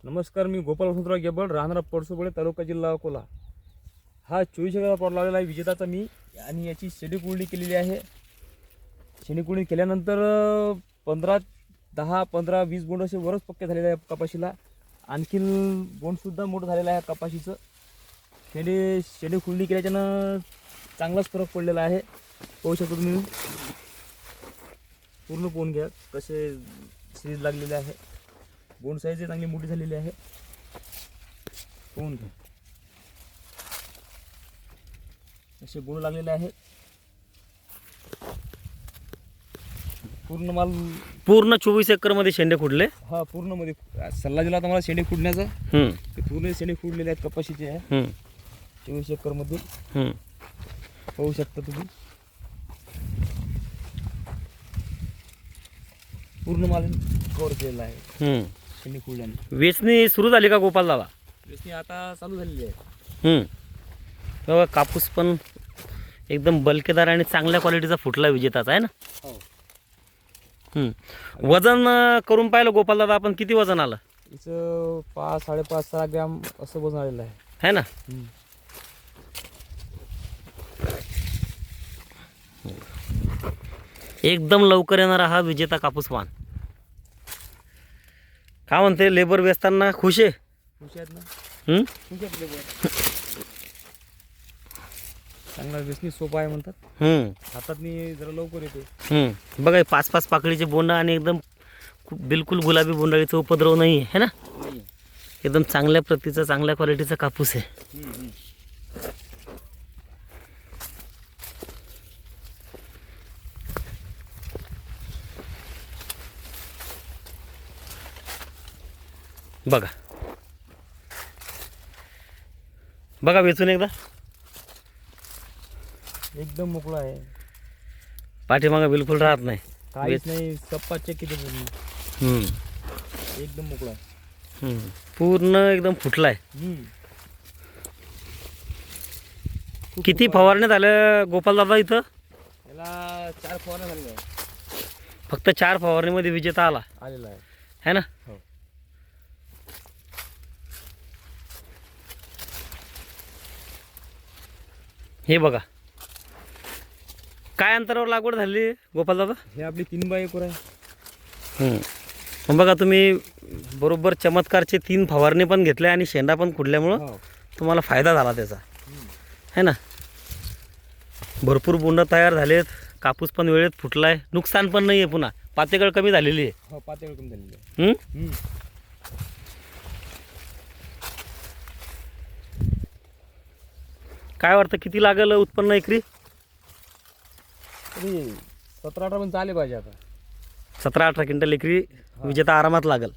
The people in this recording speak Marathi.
नमस्कार, मी गोपाल वसंतराव गेबळ, राहणार पळसोबळे, तालुका जिल्हा अकोला. हा 24 एकराचा प्लॉट लावलेला आहे विजेताचा मी, आणि याची शेडी कुळणी केलेली आहे. शेडी कुळणी केल्यानंतर 10-15-20 बोंड असे वरच पक्के झालेले आहे कपाशीला. आणखीन बोंडसुद्धा मोठं झालेलं आहे कपाशीचं. शेडी कुळणी केल्याच्यानं चांगलाच फरक पडलेला आहे. पाहू शकतो तुम्ही, पूर्ण पोहून घ्या कसे सीज लागलेले आहे. बोंड साईज चांगली मोठी झालेली आहे. पोहून घ्या, असे बोंड लागलेले आहेत. पूर्ण 24 एकर मध्ये शेंडे खुडले. हा, पूर्ण मध्ये सल्ला दिला होता मला शेंडे खुडण्याचा. ते पूर्ण शेंडे खुडलेले आहेत कपाशीचे आहे 24 एकर मध्ये. पाहू शकता तुम्ही, पूर्ण माल कव्हर केलेला आहे शेंडे खुडल्याने. वेचणी सुरू झाली का गोपाल दादा? वेचणी आता चालू झालेली आहे. बघा, कापूस पण एकदम बलकेदार आणि चांगल्या क्वालिटीचा फुटला विजेताचा आहे ना. हो. वजन करून पाहिलं गोपाल दादा आपण, किती वजन आलं? हिचं 5-5.5-6 ग्रॅम असं वजन आलेलं आहे ना. एकदम लवकर येणारा हा विजेता कापूस वाण. काय म्हणते, लेबर वेचताना खुश आहे? खुश आहेत ना. खुश आहेत लेबर. चांगला वेचणी सोपा आहे म्हणतात. हातातनी जरा लवकर येते. बघा, 5-5 पाकळीचे बोंड आणि एकदम बिलकुल गुलाबी बोंडाळीचा उपद्रव नाही आहे ना. एकदम चांगल्या प्रतीचा, चांगल्या क्वालिटीचा कापूस आहे. बघा बघा, वेचून एकदा. एकदम मोकळा आहे, पाठीमागा बिलकुल राहत नाही, काहीच नाही. सप्पा चेक किती पूर्ण एकदम मोकळा आहे. पूर्ण एकदम फुटलाय. किती फवारण्यात आल्या गोपाल दादा इथं? याला 4 फवारण्या झालेल्या आहे. फक्त 4 फवारणीमध्ये विजेता आलेला आहे ना. हो. हे बघा, काय अंतरावर लागवड झाली गोपाल दादा? हे आपली 3x1 आहे. मग बघा, तुम्ही बरोबर चमत्कारचे 3 फवारणी पण घेतल्या आणि शेंडा पण खुडल्यामुळं तुम्हाला फायदा झाला त्याचा, है ना. भरपूर बोंड तयार झालेत, कापूस पण वेळेत फुटलाय, नुकसान पण नाही आहे, पुन्हा पातेगळ कमी झालेली आहे. हो, पातेगळ कमी झालेली आहे. काय वाटतं, किती लागेल उत्पन्न एकरी? 17-18 पण चाले पाहिजे आता. 17-18 क्विंटल एकरी विजेता आरामात लागेल.